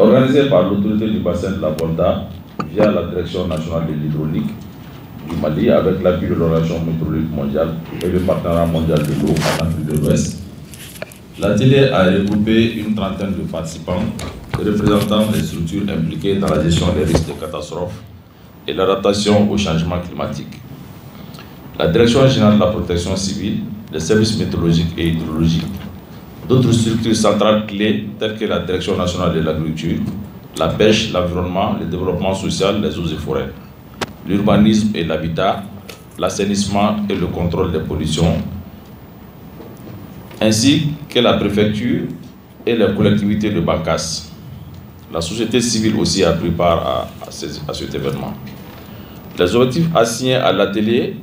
organisé par l'autorité du bassin de la Volta via la Direction nationale de l'hydraulique du Mali avec l'appui de l'Organisation météorologique mondiale et le partenariat mondial de l'eau en Afrique de l'Ouest. L'atelier a regroupé une trentaine de participants représentant les structures impliquées dans la gestion des risques de catastrophes et l'adaptation au changement climatique. La Direction générale de la protection civile, les services météorologiques et hydrologiques, d'autres structures centrales clés telles que la Direction nationale de l'agriculture, la pêche, l'environnement, le développement social, les eaux et forêts, l'urbanisme et l'habitat, l'assainissement et le contrôle des pollutions, ainsi que la préfecture et les collectivités de Bankas. La société civile aussi a pris part à cet événement. Les objectifs assignés à l'atelier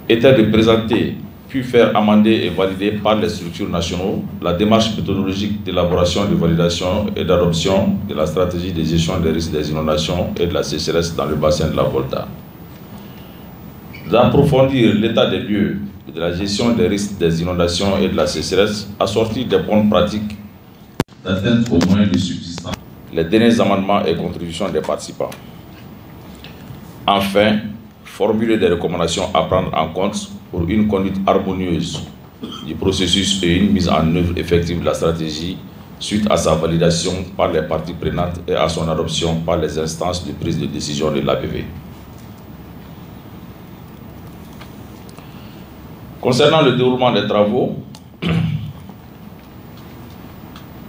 étaient de présenter, puis faire amender et valider par les structures nationales la démarche méthodologique d'élaboration, de validation et d'adoption de la stratégie de gestion des risques des inondations et de la sécheresse dans le bassin de la Volta. D'approfondir l'état des lieux de la gestion des risques des inondations et de la sécheresse assorti des bonnes pratiques d'atteindre au moins de subsistance les derniers amendements et contributions des participants. Enfin, formuler des recommandations à prendre en compte pour une conduite harmonieuse du processus et une mise en œuvre effective de la stratégie suite à sa validation par les parties prenantes et à son adoption par les instances de prise de décision de l'ABV. Concernant le déroulement des travaux,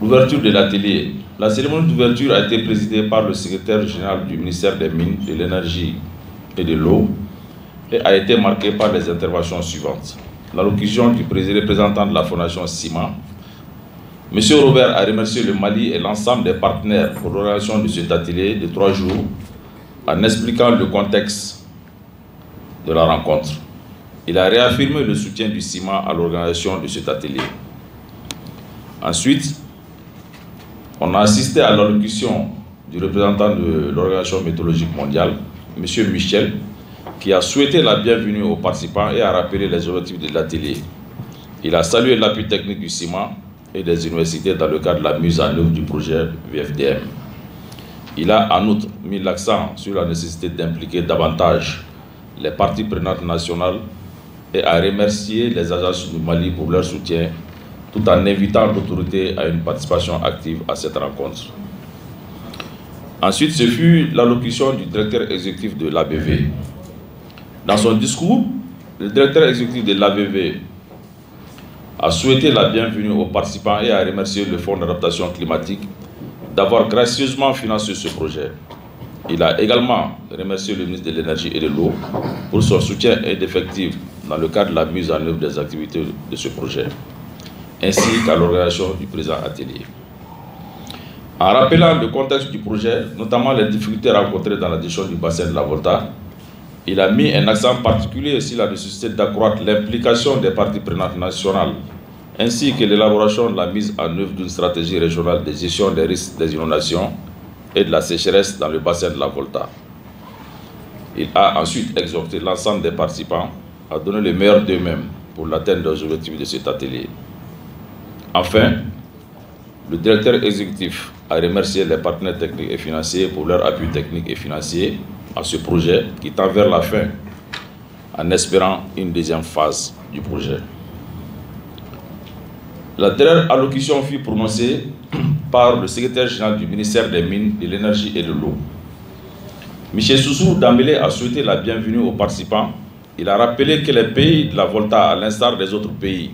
l'ouverture de l'atelier. La cérémonie d'ouverture a été présidée par le secrétaire général du ministère des Mines, de l'Énergie et de l'Eau et a été marquée par les interventions suivantes. L'allocution du représentant de la Fondation CIMA. M. Robert a remercié le Mali et l'ensemble des partenaires pour l'organisation de cet atelier de 3 jours en expliquant le contexte de la rencontre. Il a réaffirmé le soutien du CIMA à l'organisation de cet atelier. Ensuite, on a assisté à l'allocution du représentant de l'Organisation météorologique mondiale, M. Michel, qui a souhaité la bienvenue aux participants et a rappelé les objectifs de l'atelier. Il a salué l'appui technique du CIMA et des universités dans le cadre de la mise en œuvre du projet VFDM. Il a en outre mis l'accent sur la nécessité d'impliquer davantage les parties prenantes nationales et a remercié les agences du Mali pour leur soutien, tout en invitant l'autorité à une participation active à cette rencontre. Ensuite, ce fut l'allocution du directeur exécutif de l'ABV. Dans son discours, le directeur exécutif de l'ABV a souhaité la bienvenue aux participants et a remercié le Fonds d'adaptation climatique d'avoir gracieusement financé ce projet. Il a également remercié le ministre de l'Énergie et de l'Eau pour son soutien d'effectifs dans le cadre de la mise en œuvre des activités de ce projet, ainsi qu'à l'organisation du présent atelier. En rappelant le contexte du projet, notamment les difficultés rencontrées dans la gestion du bassin de la Volta, il a mis un accent particulier sur la nécessité d'accroître l'implication des parties prenantes nationales, ainsi que l'élaboration de la mise en œuvre d'une stratégie régionale de gestion des risques des inondations et de la sécheresse dans le bassin de la Volta. Il a ensuite exhorté l'ensemble des participants à donner le meilleur d'eux-mêmes pour l'atteinte des objectifs de cet atelier. Enfin, le directeur exécutif a remercié les partenaires techniques et financiers pour leur appui technique et financier à ce projet qui tend vers la fin, en espérant une deuxième phase du projet. La dernière allocution fut prononcée par le secrétaire général du ministère des Mines, de l'Énergie et de l'Eau. M. Soussou Dambélé a souhaité la bienvenue aux participants. Il a rappelé que les pays de la Volta, à l'instar des autres pays,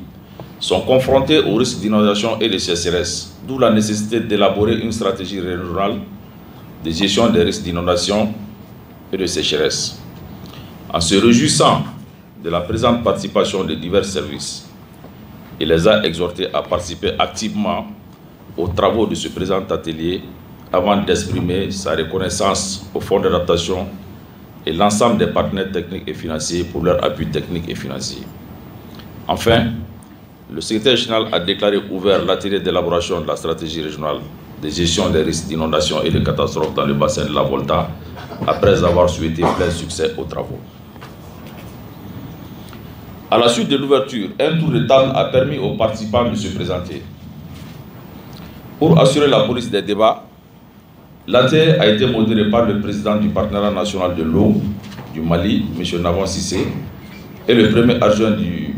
sont confrontés aux risques d'inondation et de sécheresse, d'où la nécessité d'élaborer une stratégie régionale de gestion des risques d'inondation et de sécheresse. En se réjouissant de la présente participation de divers services, il les a exhortés à participer activement aux travaux de ce présent atelier avant d'exprimer sa reconnaissance au Fonds d'adaptation et l'ensemble des partenaires techniques et financiers pour leur appui technique et financier. Enfin, le secrétaire général a déclaré ouvert l'atelier d'élaboration de la stratégie régionale de gestion des risques d'inondation et de catastrophes dans le bassin de la Volta, après avoir souhaité plein succès aux travaux. À la suite de l'ouverture, un tour de table a permis aux participants de se présenter. Pour assurer la police des débats, l'atelier a été modéré par le président du partenariat national de l'eau du Mali, M. Navon Sissé, et le premier adjoint du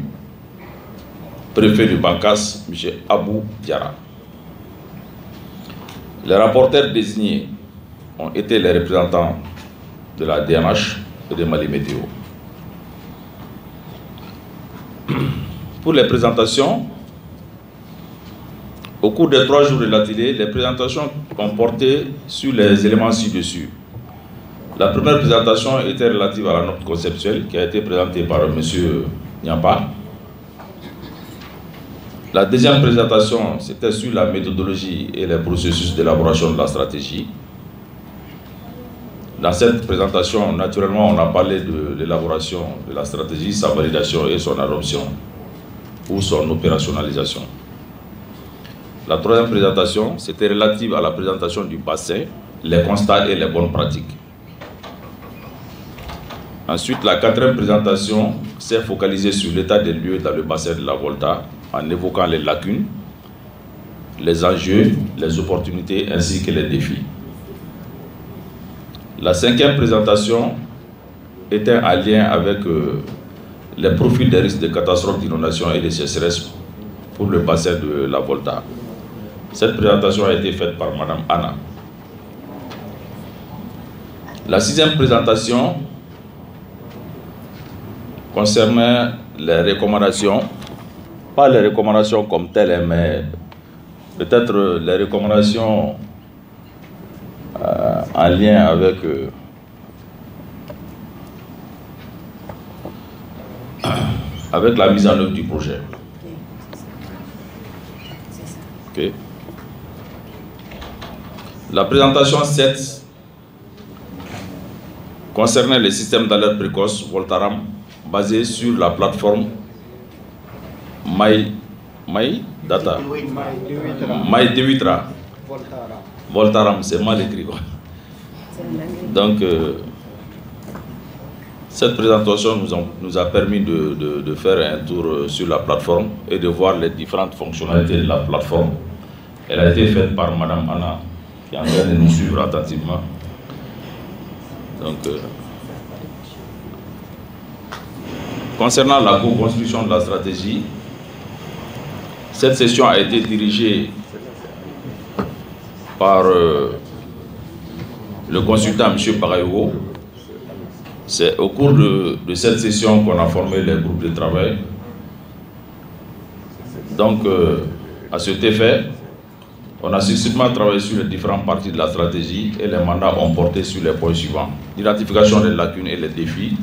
préfet du Bankas, M. Abou Diara. Les rapporteurs désignés ont été les représentants de la DNH et de Mali Météo. Pour les présentations, au cours des 3 jours de l'atelier, les présentations ont porté sur les éléments ci-dessus. La première présentation était relative à la note conceptuelle qui a été présentée par M. Nyamba. La deuxième présentation, c'était sur la méthodologie et les processus d'élaboration de la stratégie. Dans cette présentation, naturellement, on a parlé de l'élaboration de la stratégie, sa validation et son adoption ou son opérationnalisation. La troisième présentation, c'était relative à la présentation du bassin, les constats et les bonnes pratiques. Ensuite, la quatrième présentation s'est focalisée sur l'état des lieux dans le bassin de la Volta, en évoquant les lacunes, les enjeux, les opportunités ainsi que les défis. La cinquième présentation était en lien avec les profils des risques de catastrophes d'inondation et de sécheresse pour le bassin de la Volta. Cette présentation a été faite par Mme Anna. La sixième présentation concernait les recommandations, pas les recommandations comme telles, mais peut-être les recommandations en lien avec la mise en œuvre du projet. Okay. La présentation 7 concernait les systèmes d'alerte précoce Voltaram basés sur la plateforme MyData. MyDewitra. Voltaram, c'est mal écrit. Donc, cette présentation nous a permis de faire un tour sur la plateforme et de voir les différentes fonctionnalités de la plateforme. Elle a été faite par Mme Anna, qui est en train de nous suivre attentivement. Donc, concernant la co-construction de la stratégie, cette session a été dirigée par le consultant M. Parayo. C'est au cours de cette session qu'on a formé les groupes de travail. Donc, à cet effet, on a successivement travaillé sur les différentes parties de la stratégie et les mandats ont porté sur les points suivants. L'identification des lacunes et les défis,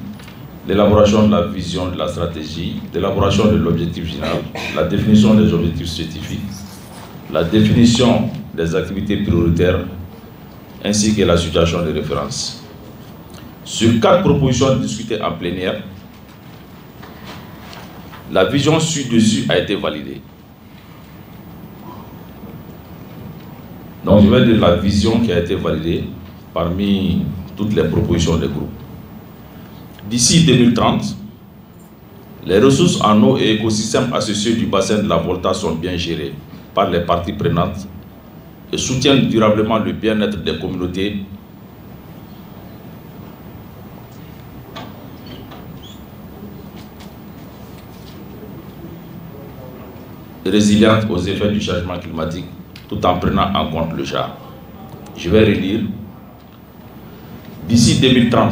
l'élaboration de la vision de la stratégie, l'élaboration de l'objectif général, la définition des objectifs spécifiques, la définition des activités prioritaires, ainsi que la situation de référence. Sur 4 propositions discutées en plénière, la vision ci-dessus a été validée. Donc je vais dire la vision qui a été validée parmi toutes les propositions des groupes. D'ici 2030, les ressources en eau et écosystèmes associés du bassin de la Volta sont bien gérées par les parties prenantes et soutiennent durablement le bien-être des communautés résilientes aux effets du changement climatique tout en prenant en compte le genre. Je vais relire. D'ici 2030,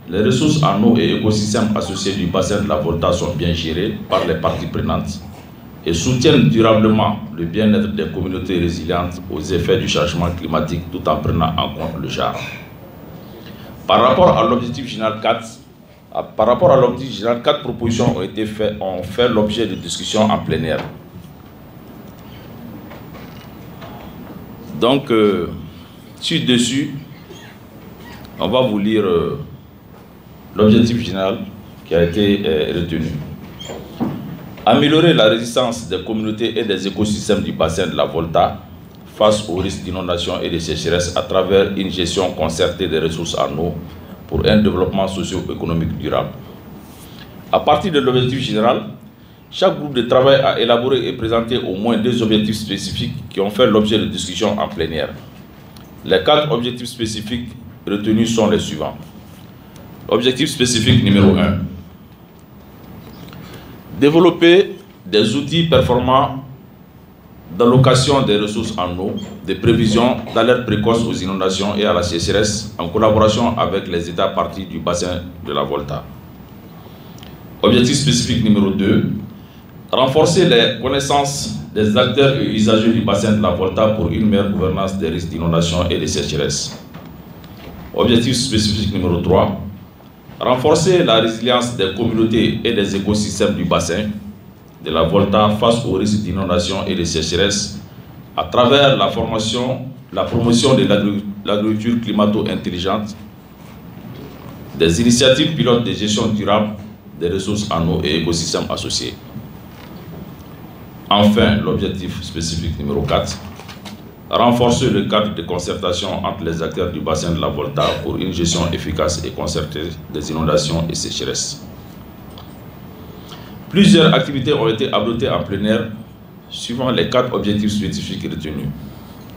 les ressources en eau et écosystèmes associés du bassin de la Volta sont bien gérées par les parties prenantes et soutiennent durablement le bien-être des communautés résilientes aux effets du changement climatique tout en prenant en compte le genre. Par rapport à l'objectif général 4, 4 propositions ont fait l'objet de discussions en plénière. Donc, ci-dessus, on va vous lire l'objectif général qui a été retenu. Améliorer la résistance des communautés et des écosystèmes du bassin de la Volta face aux risques d'inondation et de sécheresse à travers une gestion concertée des ressources en eau pour un développement socio-économique durable. À partir de l'objectif général, Chaque groupe de travail a élaboré et présenté au moins 2 objectifs spécifiques qui ont fait l'objet de discussions en plénière. Les 4 objectifs spécifiques retenus sont les suivants. Objectif spécifique numéro 1. Développer des outils performants d'allocation des ressources en eau, de prévision, d'alerte précoce aux inondations et à la sécheresse en collaboration avec les États parties du bassin de la Volta. Objectif spécifique numéro 2. Renforcer les connaissances des acteurs et usagers du bassin de la Volta pour une meilleure gouvernance des risques d'inondation et de sécheresse. Objectif spécifique numéro 3. Renforcer la résilience des communautés et des écosystèmes du bassin de la Volta face aux risques d'inondation et de sécheresse à travers la promotion de l'agriculture climato-intelligente, des initiatives pilotes de gestion durable des ressources en eau et écosystèmes associés. Enfin, l'objectif spécifique numéro 4, renforcer le cadre de concertation entre les acteurs du bassin de la Volta pour une gestion efficace et concertée des inondations et sécheresses. Plusieurs activités ont été adoptées en plénière suivant les 4 objectifs spécifiques retenus.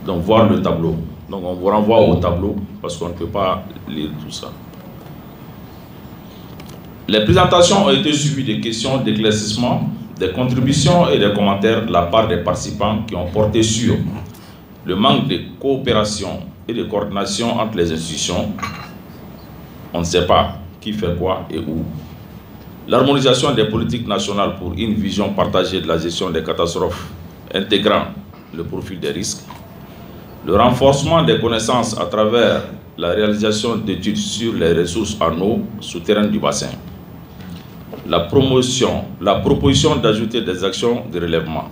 Donc, voir le tableau. Donc, on vous renvoie au tableau parce qu'on ne peut pas lire tout ça. Les présentations ont été suivies de questions d'éclaircissement, des contributions et des commentaires de la part des participants qui ont porté sur le manque de coopération et de coordination entre les institutions. On ne sait pas qui fait quoi et où. L'harmonisation des politiques nationales pour une vision partagée de la gestion des catastrophes intégrant le profil des risques. Le renforcement des connaissances à travers la réalisation d'études sur les ressources en eau souterraines du bassin. La proposition d'ajouter des actions de relèvement.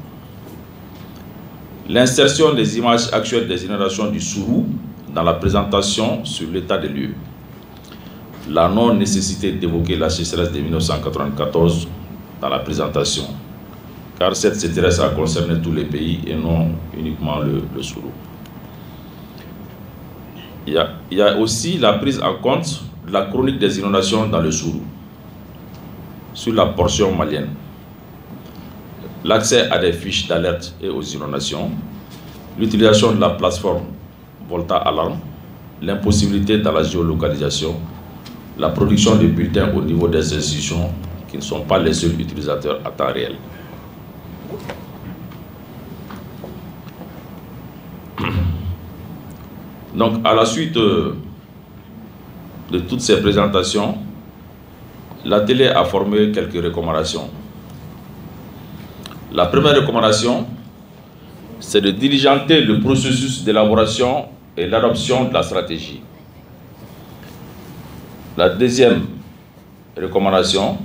L'insertion des images actuelles des inondations du Sourou dans la présentation sur l'état des lieux. La non-nécessité d'évoquer la sécheresse de 1994 dans la présentation, car cette sécheresse a concerné tous les pays et non uniquement le Sourou. Il y a aussi la prise en compte de la chronique des inondations dans le Sourou, sur la portion malienne. L'accès à des fiches d'alerte et aux inondations, l'utilisation de la plateforme Volta Alarm, l'impossibilité dans la géolocalisation, la production de bulletins au niveau des institutions qui ne sont pas les seuls utilisateurs à temps réel. Donc, à la suite de toutes ces présentations, l'atelier a formé quelques recommandations. La première recommandation, c'est de diligenter le processus d'élaboration et l'adoption de la stratégie. La deuxième recommandation,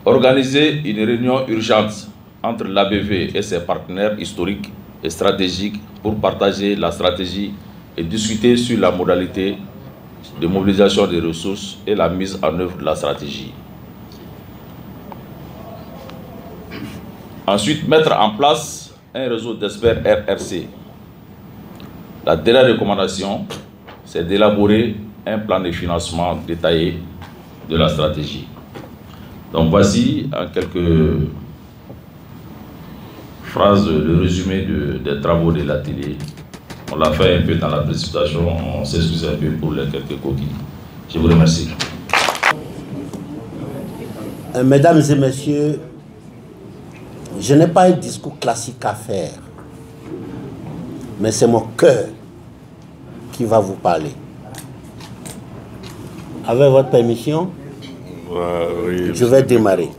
organiser une réunion urgente entre l'ABV et ses partenaires historiques et stratégiques pour partager la stratégie et discuter sur la modalité de mobilisation des ressources et la mise en œuvre de la stratégie. Ensuite, mettre en place un réseau d'experts RRC. La dernière recommandation, c'est d'élaborer un plan de financement détaillé de la stratégie. Donc voici en quelques phrases le résumé des travaux de l'atelier. On l'a fait un peu dans la précipitation, on s'excuse un peu pour les quelques coquilles. Je vous remercie. Mesdames et messieurs, je n'ai pas un discours classique à faire, mais c'est mon cœur qui va vous parler. Avec votre permission, oui, je vais démarrer.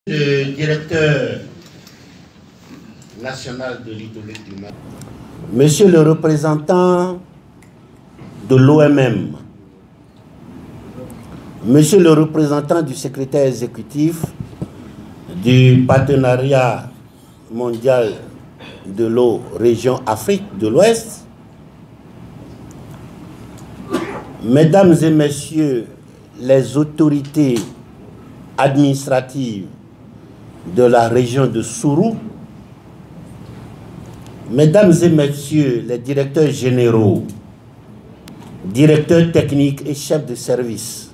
Le directeur national de l'hydraulique du Mali, monsieur le représentant de l'OMM, monsieur le représentant du secrétaire exécutif du partenariat mondial de l'eau région Afrique de l'Ouest, mesdames et messieurs les autorités administratives de la région de Sourou, mesdames et messieurs les directeurs généraux, directeurs techniques et chefs de service,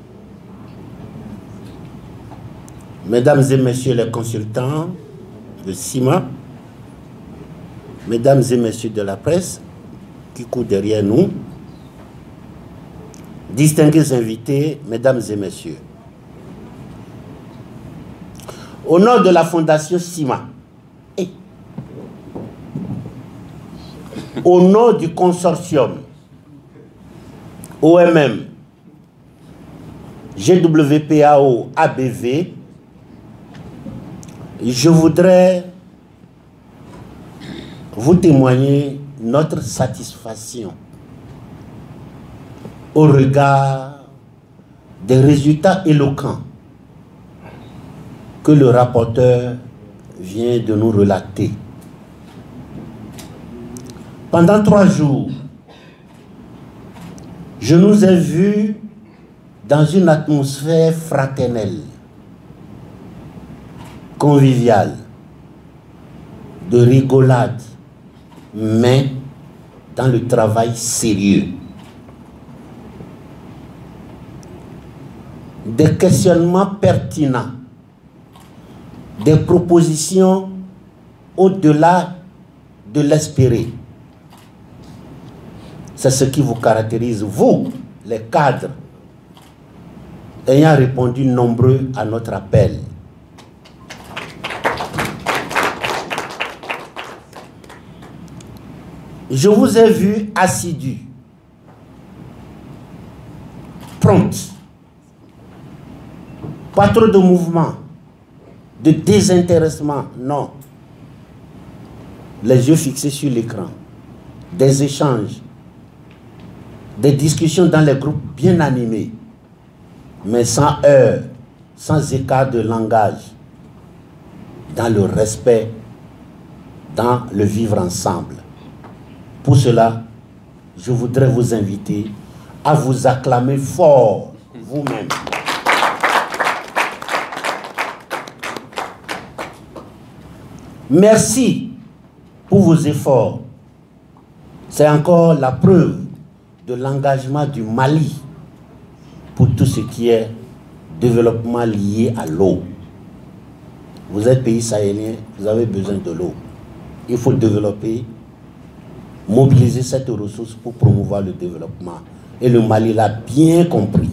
Mesdames et messieurs les consultants de CIMA, mesdames et messieurs de la presse qui courent derrière nous, distingués invités, mesdames et messieurs, au nom de la Fondation CIMA, et au nom du consortium OMM, GWPAO, ABV, je voudrais vous témoigner notre satisfaction au regard des résultats éloquents que le rapporteur vient de nous relater. Pendant 3 jours, je nous ai vus dans une atmosphère fraternelle, conviviale, de rigolade, mais dans le travail sérieux. Des questionnements pertinents, des propositions au-delà de l'espérer. C'est ce qui vous caractérise, vous, les cadres, ayant répondu nombreux à notre appel. Je vous ai vu assidus, prompts, pas trop de mouvement, de désintéressement, non. Les yeux fixés sur l'écran, des échanges, des discussions dans les groupes bien animés, mais sans heurts, sans écart de langage, dans le respect, dans le vivre ensemble. Pour cela, je voudrais vous inviter à vous acclamer fort vous-même. Merci pour vos efforts. C'est encore la preuve de l'engagement du Mali pour tout ce qui est développement lié à l'eau. Vous êtes pays sahélien, vous avez besoin de l'eau. Il faut développer, mobiliser cette ressource pour promouvoir le développement. Et le Mali l'a bien compris.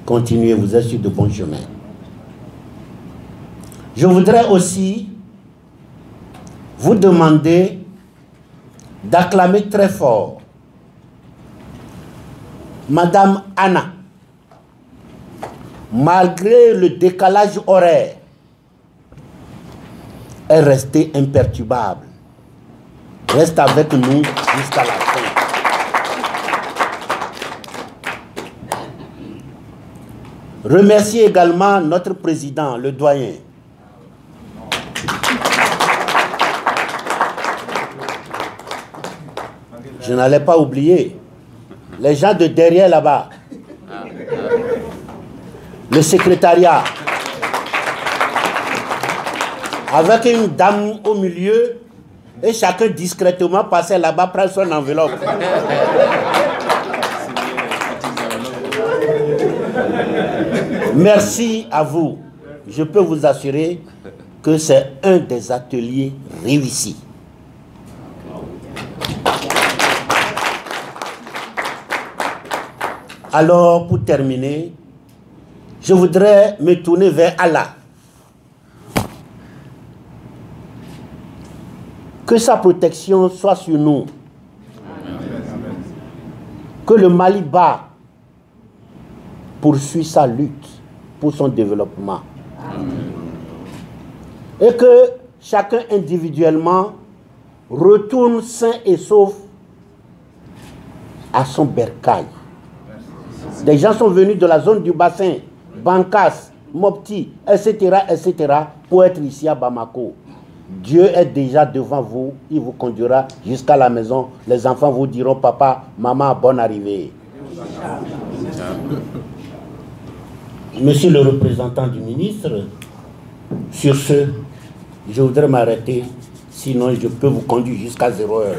Continuez, vous êtes sur de bons chemins. Je voudrais aussi vous demander d'acclamer très fort Madame Anna. Malgré le décalage horaire, est restée imperturbable. Reste avec nous jusqu'à la fin. Remerciez également notre président, le doyen. Je n'allais pas oublier les gens de derrière là-bas, le secrétariat, avec une dame au milieu, et chacun discrètement passait là-bas, prendre son enveloppe. Merci à vous. Je peux vous assurer que c'est un des ateliers réussis. Alors, pour terminer, je voudrais me tourner vers Allah. Que sa protection soit sur nous. Que le Mali bas poursuit sa lutte pour son développement. Et que chacun individuellement retourne sain et sauf à son bercail. Des gens sont venus de la zone du bassin, Bankas, Mopti, etc., pour être ici à Bamako. Dieu est déjà devant vous, il vous conduira jusqu'à la maison. Les enfants vous diront, papa, maman, bonne arrivée. Monsieur le représentant du ministre, sur ce, je voudrais m'arrêter, sinon je peux vous conduire jusqu'à 0 heure.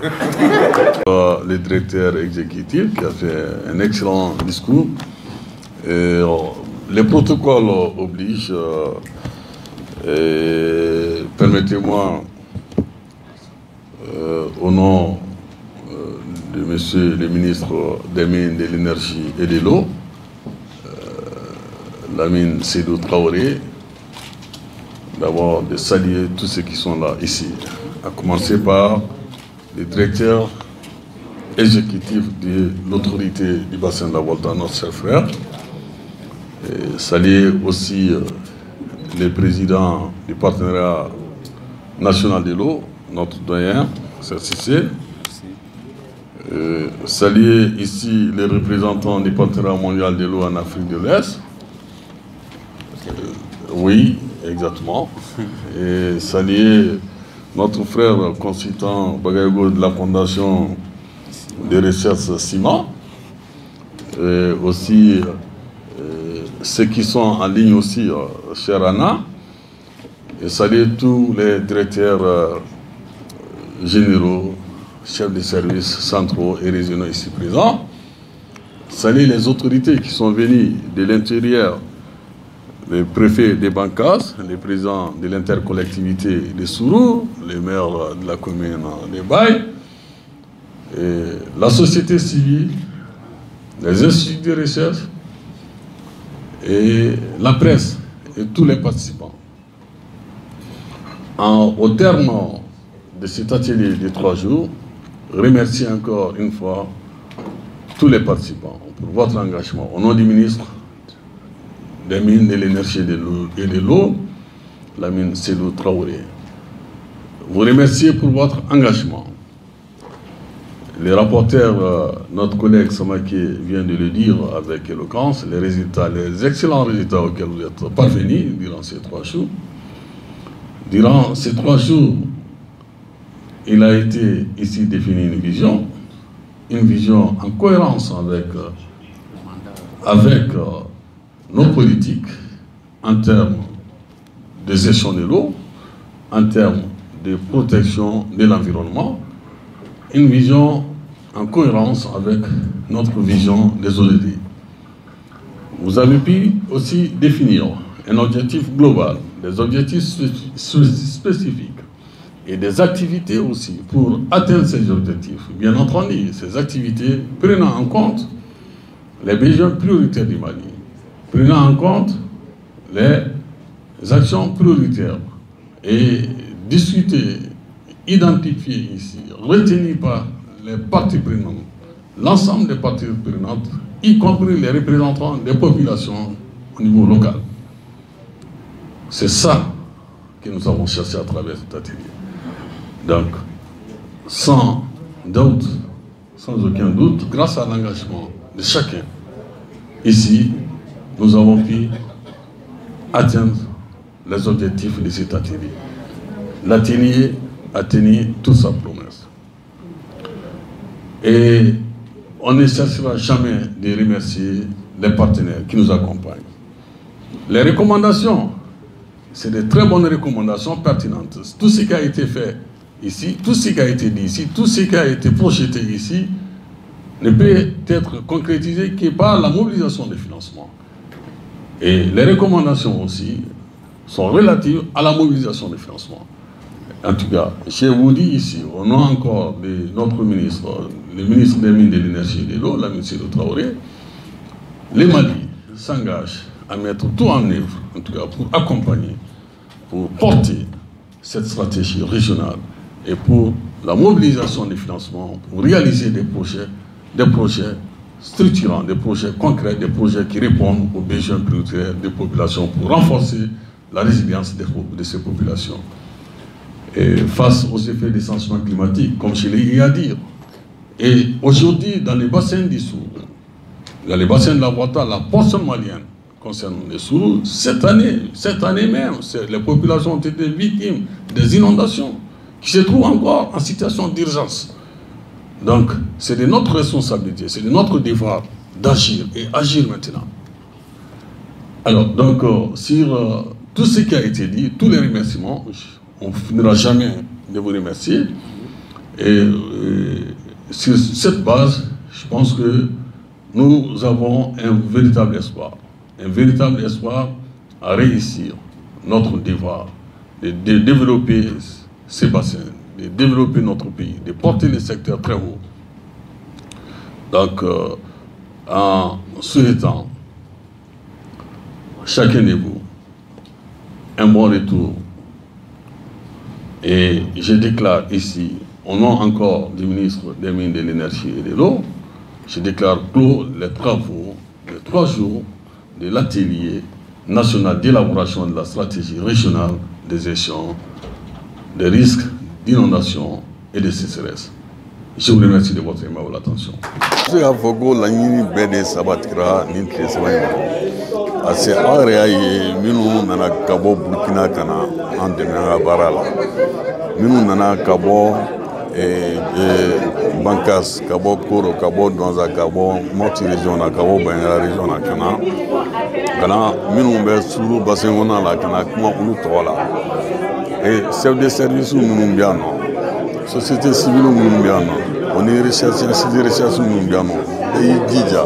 Le directeur exécutif qui a fait un excellent discours. Et les protocoles obligent. Permettez-moi, au nom de Monsieur le ministre des Mines, de l'Énergie et de l'Eau, Lamine Seydou Traoré, d'abord de saluer tous ceux qui sont là ici, à commencer par le directeur exécutif de l'autorité du bassin de la Volta, notre cher frère, et saluer aussi le président du partenariat national de l'eau, notre doyen, Cissé. Saluer ici les représentants du partenariat mondial de l'eau en Afrique de l'Est. Oui, exactement. Et saluer notre frère consultant Bagayogo de la Fondation de recherche CIMA. Et aussi ceux qui sont en ligne aussi, chère Anna. Et saluer tous les directeurs généraux, chefs de services centraux et régionaux ici présents. Saluer les autorités qui sont venues de l'intérieur, les préfets des Bankas, les présidents de l'intercollectivité de Sourou, les maires de la commune de Baye, la société civile, les instituts de recherche et la presse et tous les participants. Au terme de cet atelier de 3 jours, remercier encore une fois tous les participants pour votre engagement. Au nom du ministre des Mines, de l'Énergie et de l'Eau, Lamine Seydou Traoré. Vous remercier pour votre engagement. Les rapporteurs, notre collègue Samake vient de le dire avec éloquence, les résultats, les excellents résultats auxquels vous êtes parvenus durant ces 3 jours. Durant ces 3 jours, il a été ici défini une vision en cohérence avec nos politiques en termes de gestion de l'eau, en termes de protection de l'environnement, une vision en cohérence avec notre vision des ODD. Vous avez pu aussi définir un objectif global, des objectifs spécifiques et des activités aussi pour atteindre ces objectifs. Bien entendu, ces activités prenant en compte les besoins prioritaires du Mali, prenant en compte les actions prioritaires et discuter, identifier ici, retenir par les parties prenantes, l'ensemble des parties prenantes, y compris les représentants des populations au niveau local. C'est ça que nous avons cherché à travers cet atelier. Donc, sans doute, sans aucun doute, grâce à l'engagement de chacun, ici, nous avons pu atteindre les objectifs de cet atelier. L'atelier a tenu toute sa promesse. Et on ne cessera jamais de remercier les partenaires qui nous accompagnent. Les recommandations, c'est de très bonnes recommandations pertinentes. Tout ce qui a été fait ici, tout ce qui a été dit ici, tout ce qui a été projeté ici, ne peut être concrétisé que par la mobilisation des financements. Et les recommandations aussi sont relatives à la mobilisation des financements. En tout cas, je vous dis ici, au nom encore de notre ministre, le ministre des Mines, de l'Énergie et de l'Eau, Lamine Seydou Traoré, le Mali s'engage à mettre tout en œuvre, en tout cas pour accompagner, pour porter cette stratégie régionale et pour la mobilisation des financements, pour réaliser des projets structurants, des projets concrets, des projets qui répondent aux besoins prioritaires des populations pour renforcer la résilience de ces populations. Et face aux effets des changements climatiques, comme je l'ai eu à dire. Et aujourd'hui, dans les bassins du Sourou, dans les bassins de la Volta, la portion malienne concernant les Sourou, cette année même, les populations ont été victimes des inondations qui se trouvent encore en situation d'urgence. Donc, c'est de notre responsabilité, c'est de notre devoir d'agir et agir maintenant. Alors, donc, sur tout ce qui a été dit, tous les remerciements, on ne finira jamais de vous remercier. Et sur cette base, je pense que nous avons un véritable espoir. un véritable espoir à réussir notre devoir de développer ces bassins, de développer notre pays, de porter les secteurs très haut. Donc, en souhaitant chacun de vous un bon retour, et je déclare ici, au nom encore du ministre des Mines, de l'Énergie et de l'Eau, je déclare clos les travaux de 3 jours de l'atelier national d'élaboration de la stratégie régionale de gestion des risques d'inondation et de sécheresse. Je vous remercie de votre aimable attention. Je vais vous dire que la BD Sabatira ni Treswaï. Parce que nous nana kabo Burkina Kana en demeurant barala. Nous nana kabo Bankas, kabo Koro, kabo Donza, kabo Moti région, kabo Bangala région Kana. Kana nous be suru bassin on la Kana kuma ulu tola. Et chef de service nous bien non. Société civile nous bien non. On est recherché, c'est des recherches nous bien non. Et Dija.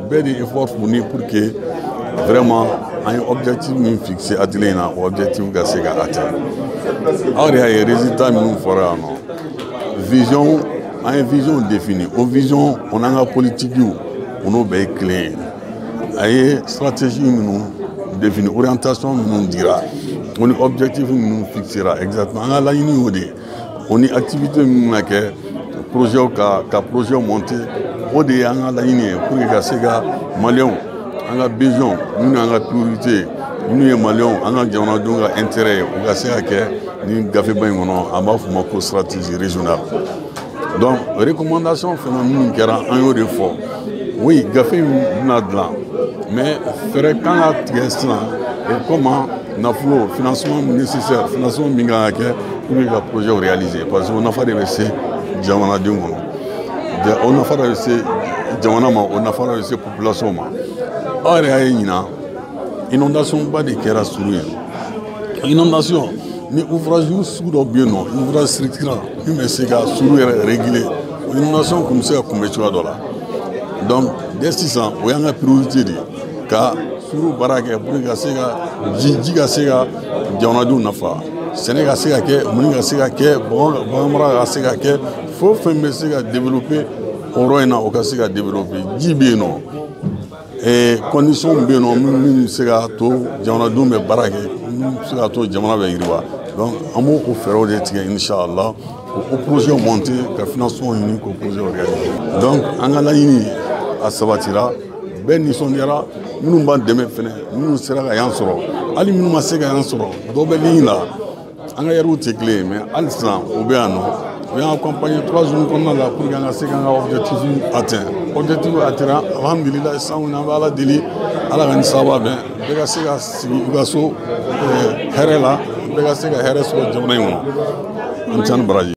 BD effort fourni pour que vraiment un objectif nous fixé à Tilena, objectif gasega atteint. Alors il y a des résultats nous fera non. Vision, une vision définie. Au vision, on a une politique on a bien clair. Une stratégie nous définie, orientation nous dira. On a objectif nous fixera exactement. On a la ligne on a activité projet projet monté au de la ligne pour que ces gars Maliens on a besoin nous avons priorité nous les Maliens on a déjà intérêt au gars que nous gafé bien on a ma stratégie régionale. Donc recommandation phénomène qui a un euro fort oui gafé n'a de là mais faire quand la question et comment na flow financement nécessaire financement minga pour le projet réalisé parce qu'on a fait des jamana dingo on a fait des jamana on a fait des population ma ore ayina inondation ba de kera suru inondation ni ouvrage suru bien non ouvrage structurant mais c'est ga suru régulier inondation comme ça comme tu dollars donc dès 600 on a priorité de ka suru baraka pour que sega jiga sega jamana du nafa Sénégal a que Moninga a que Bamara a que faut faire développer Oroina au cas développer Dibino et conditions bien non sega to jamana du me barake sega to jamana be iriwa donc amo ko faire des tiens inchallah au projet monté que financement unique au projet réalisé donc angala ini à Sabatira ben ni sondira nous ban demain fene nous sera yan soro ali nous ma sega yan soro do be linga on a route clé mais à l'instant au Béano on a accompagné 3 jours comme là pour gagner ces objectifs atteints objectif atteint alhamdulillah ça on a la délai à la saba ben bega sega sigaso herela bega sega hereso jamana on tient braji